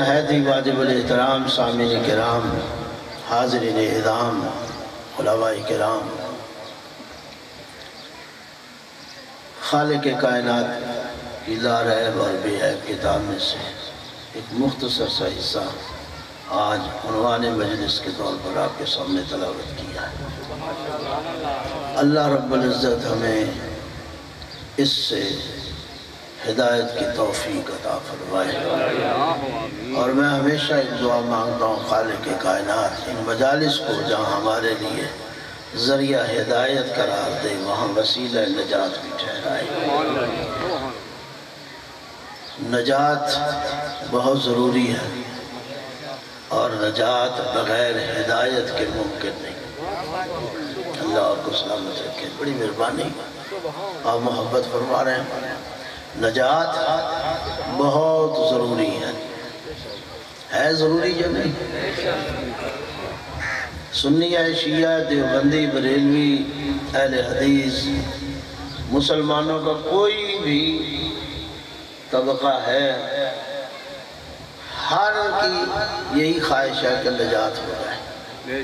نہایت ہی واجب الاحترام سامعین کرام، حاضرین اعظام، علماء کرام، خالق کائنات کی لا ریب اور بے عیب کتاب میں سے ایک مختصر سا حصہ آج عنوان مجلس کے طور پر آپ کے سامنے تلاوت کیا ہے۔ اللہ رب العزت ہمیں اس سے ہدایت کی توفیق عطا فرمائے، اور میں ہمیشہ ایک دعا مانگتا ہوں خالق کائنات ان مجالس کو جہاں ہمارے لیے ذریعہ ہدایت قرار دے، وہاں وسیلہ نجات بھی ٹھہرائے۔ نجات بہت ضروری ہے، اور نجات بغیر ہدایت کے ممکن نہیں۔ اللہ آپ کو سلامت رکھے، بڑی مہربانی آپ محبت فرما رہے ہیں۔ نجات بہت ضروری ہے ضروری یا نہیں؟ سنی ہے، شیعہ، دیوبندی، بریلوی، اہل حدیث، مسلمانوں کا کوئی بھی طبقہ ہے، ہر کی یہی خواہش ہے کہ نجات ہو جائے۔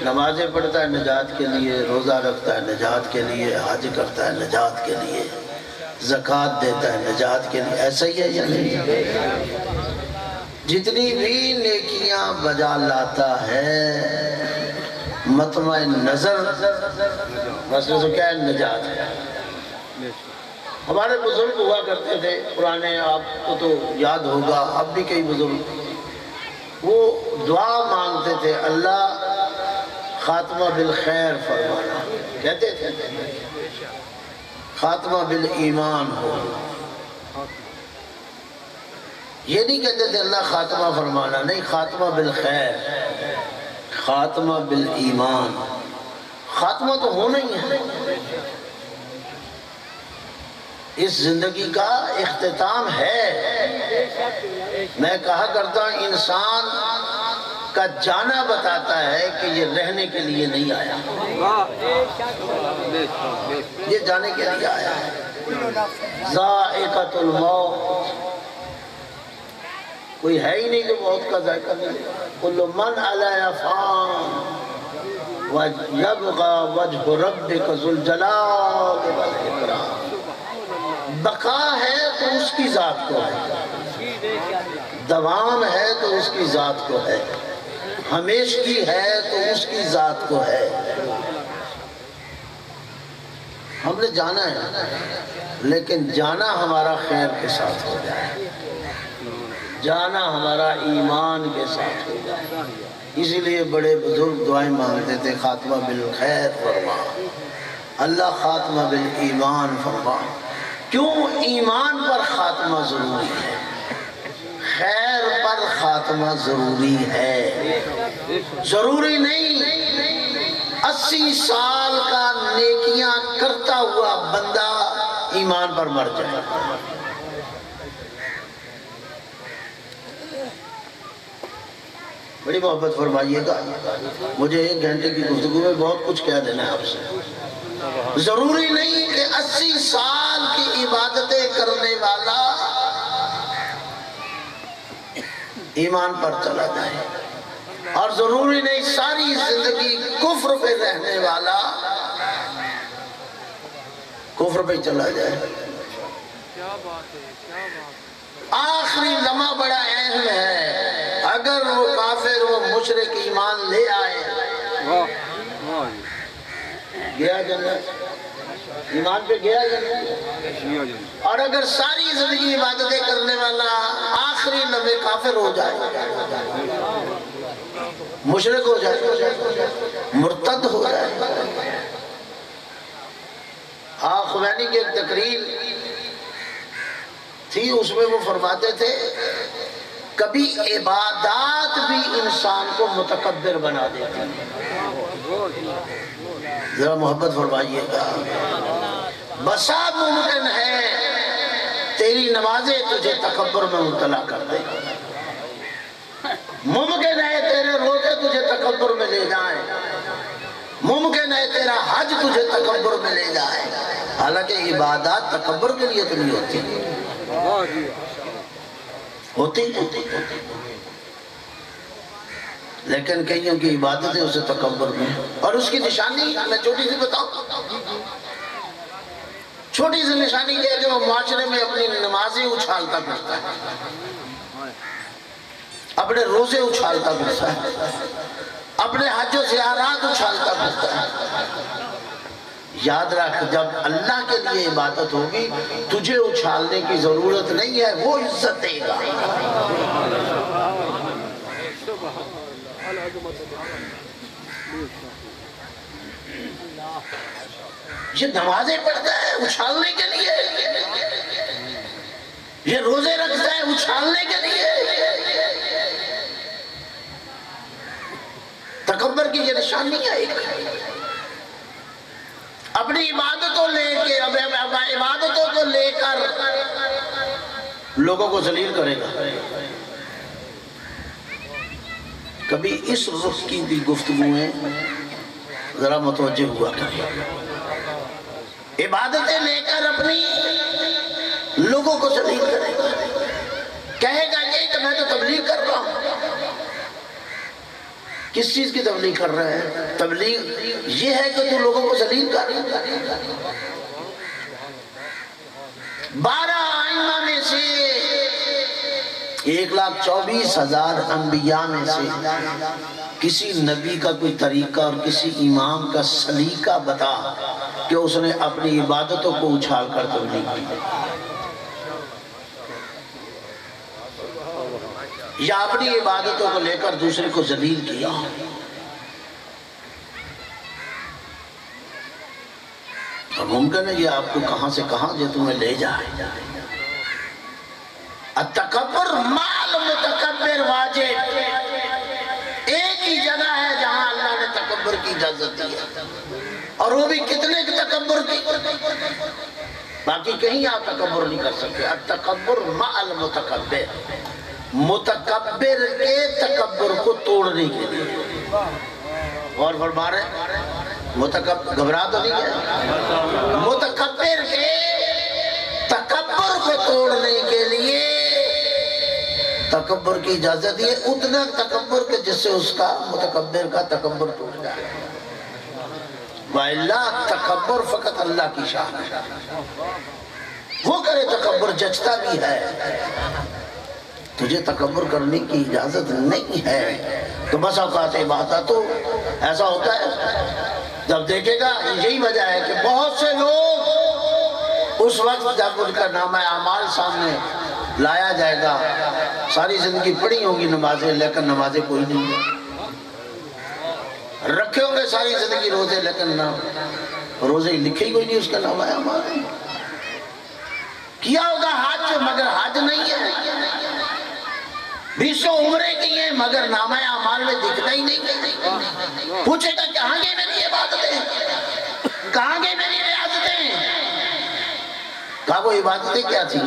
نمازیں پڑھتا ہے نجات کے لیے، روزہ رکھتا ہے نجات کے لیے، حج کرتا ہے نجات کے لیے، زکوٰۃ دیتا ہے نجات کے لیے۔ ایسا ہی ہے یا نہیں؟ جتنی بھی نیکیاں بجا لاتا ہے مطمع نظر مسئلہ تو کیا ہے؟ نجات ہے۔ ہمارے بزرگ ہوا کرتے تھے پرانے، آپ کو تو یاد ہوگا، اب بھی کئی بزرگ وہ دعا مانگتے تھے، اللہ خاتمہ بالخیر فرمانا، کہتے تھے خاتمہ بالایمان ہو۔ یہ نہیں کہتے تھے اللہ خاتمہ فرمانا، نہیں، خاتمہ بالخیر، خاتمہ بالایمان۔ خاتمہ تو ہونا ہی ہے، اس زندگی کا اختتام ہے۔ میں کہا کرتا ہوں انسان کا جانا بتاتا ہے کہ یہ رہنے کے لیے نہیں آیا، یہ جانے کے لیے آیا ہے۔ ذائقۃ الموت، کوئی ہے ہی نہیں جو موت کا ذائقہ نہیں۔ کل من علیہا فان ویبقی وجہ ربک ذو الجلال والاکرام۔ بقا ہے تو اس کی ذات کو ہے، دوام ہے تو اس کی ذات کو ہے، ہمیشگی ہے تو اس کی ذات کو ہے۔ ہم نے جانا ہے، لیکن جانا ہمارا خیر کے ساتھ ہو جائے، جانا ہمارا ایمان کے ساتھ ہو جائے۔ اسی لیے بڑے بزرگ دعائیں مانگتے تھے، خاتمہ بالخیر فرما، اللہ خاتمہ بالایمان فرما۔ کیوں ایمان پر خاتمہ ضروری ہے، خیر پر خاتمہ ضروری ہے؟ ضروری نہیں 80 سال کا نیکیاں کرتا ہوا بندہ ایمان پر مر جائے۔ بڑی محبت فرمائیے گا، مجھے 1 گھنٹے کی گفتگو میں بہت کچھ کہہ دینا ہے آپ سے۔ ضروری نہیں کہ 80 سال کی عبادتیں کرنے والا ایمان پر چلا جائے، اور ضروری نہیں ساری زندگی کفر پہ رہنے والا کفر پہ چلا جائے۔ آخری لمحہ بڑا اہم ہے، اگر وہ کافر وہ مشرک ایمان لے آئے، گیا جنت، ایمان پہ گیا جنت۔ اور اگر ساری زندگی عبادتیں کرنے والا آخری لمحے کافر ہو جائے، مشرک ہو جائے، مرتد ہو جائے۔ خمینی کی ایک تقریر تھی، اس میں وہ فرماتے تھے کبھی عبادات بھی انسان کو متکبر بنا دیتی ہیں۔ ذرا محبت فرمائیے گا، بسا ممکن ہے تیری نمازیں تجھے تکبر میں مبتلا کر دیں، ممکن ہے تیرے روزے تجھے تکبر میں لے جائیں، ممکن ہے تیرا حج تجھے تکبر میں لے جائے، حالانکہ عبادات تکبر کے لیے تو نہیں ہوتی۔ ہوتی لیکن کئیوں کی عبادتیں اسے تکبر میں، اور اس کی نشانی میں چھوٹی سی بتاؤں، چھوٹی سی نشانی یہ ہے کہ وہ معاشرے میں اپنی نمازیں اچھالتا پھرتا ہے، اپنے روزے اچھالتا پھرتا ہے، اپنے حج و زیارات اچھالتا پھرتا ہے۔ یاد رکھ، جب اللہ کے لیے عبادت ہوگی تجھے اچھالنے کی ضرورت نہیں ہے، وہ عزت دے گا۔ یہ نمازیں پڑھتا ہے اچھالنے کے لیے، یہ روزے رکھتا ہے اچھالنے کے لیے۔ تکبر کی یہ نشانی ہے ایک، اپنی عبادتوں کو لے کر لوگوں کو ذلیل کرے گا۔ کبھی اس رخ کی بھی گفتگویں ذرا متوجہ ہوا کریں، عبادتیں لے کر اپنی لوگوں کو ذلیل کرے گا، کہے گا یہ کہ میں تو تبلیغ کر رہا ہوں۔ کس چیز کی تبلیغ کر رہا ہے؟ تبلیغ یہ ہے کہ تو لوگوں کو ذلیل کر رہا ہے۔ 12 ائمہ میں سے 1,24,000 انبیاء میں سے کسی نبی کا کوئی طریقہ اور کسی امام کا سلیقہ بتا کہ اس نے اپنی عبادتوں کو اچھال کر تبلیغ کی، یا اپنی عبادتوں کو لے کر دوسرے کو ذلیل کیا۔ اور ممکن ہے یہ آپ کو کہاں سے کہاں جو تمہیں لے جائے۔ التکبر مال متکبر واجب، ایک ہی جگہ ہے جہاں اللہ نے تکبر کی اجازت دی ہے، اور وہ بھی کتنے تکبر کی، باقی کہیں آپ تکبر نہیں کر سکتے۔ التکبر مال متکبر، متکبر کے تکبر کو توڑنے کے لیے، اور فرما رہے متکبر، گھبرا تو نہیں ہے، متکبر کے تکبر کو توڑنے کے لیے تکبر کی اجازت ہے، اتنا تکبر کہ جس سے اس کا متکبر کا تکبر ٹوٹ جائے۔ وَإِلَّا تکبر فقط اللہ کی شان ہے، وہ کرے تکبر جچتا بھی ہے، تجھے تکبر کرنے کی اجازت نہیں ہے۔ تو بس اوقات عبادت تو ایسا ہوتا ہے، جب دیکھے گا یہی وجہ ہے کہ بہت سے لوگ اس وقت جب ان کا نامہ اعمال سامنے لایا جائے گا، ساری زندگی پڑھی ہوں گی نمازیں لیکن نمازیں کوئی نہیں، رکھے ہوں گے ساری زندگی روزے لیکن روزے لکھے ہی کوئی نہیں اس کا نامہ اعمال، کیا ہوگا حج مگر حج نہیں ہے، 20 عمرے کی ہیں مگر نامہ اعمال میں دکھتا ہی نہیں۔ پوچھے گا کہاں گئے میری عبادتیں، کہاں گئے میری ریاضتیں؟ کہا وہ عبادتیں کیا تھی؟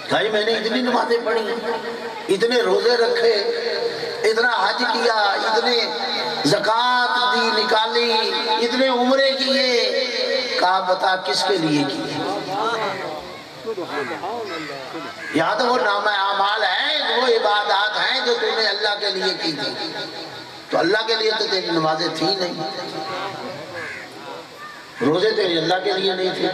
کہا میں نے اتنی نمازیں پڑھی، اتنے روزے رکھے، اتنا حج کیا، اتنے زکوٰۃ دی نکالی، اتنے عمرے کیے۔ کہا بتا کس کے لیے کیے؟ یہاں تو وہ نامہ اعمال ہے، وہ عبادات ہیں جو تم نے اللہ کے لیے کی تھی، تو اللہ کے لیے تو تیری نمازیں تھی نہیں، روزے تیری اللہ کے لیے نہیں تھے،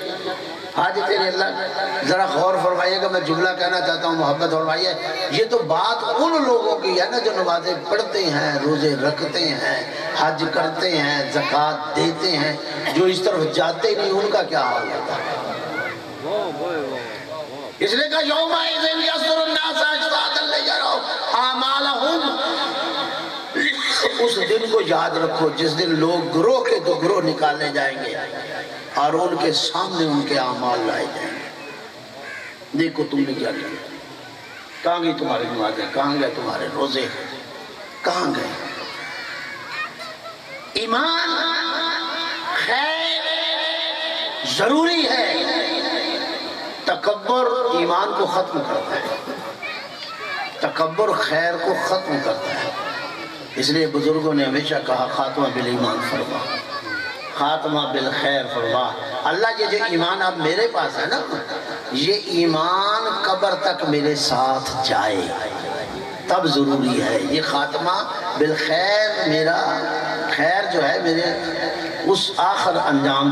حج تیرے اللہ۔ ذرا غور فرمائیے گا، میں جملہ کہنا چاہتا ہوں، محبت فرمائیے، یہ تو بات ان لوگوں کی ہے نا جو نمازیں پڑھتے ہیں، روزے رکھتے ہیں، حج کرتے ہیں، زکوٰۃ دیتے ہیں، جو اس طرف جاتے نہیں ان کا کیا حال ہوتا ہے؟ اس لیے کہا یومئذ یصدر الناس اشتاتا لیروا اعمالهم، اس دن کو یاد رکھو جس دن لوگ گروہ کے دو گروہ نکالے جائیں گے اور ان کے سامنے ان کے اعمال لائے جائیں گے۔ دیکھو تم نے کیا کیا، کہاں گئی تمہاری نمازیں، کہاں گئے تمہارے روزے، کہاں گئے؟ ایمان خیر ضروری ہے، تکبر ایمان کو ختم کرتا ہے، تکبر خیر کو ختم کرتا ہے۔ اس لیے بزرگوں نے ہمیشہ کہا خاتمہ بالایمان فرما، خاتمہ بالخیر فرما۔ اللہ یہ جو ایمان اب میرے پاس ہے نا، یہ ایمان قبر تک میرے ساتھ جائے، تب ضروری ہے یہ خاتمہ بالخیر، میرا خیر جو ہے میرے اس آخر انجام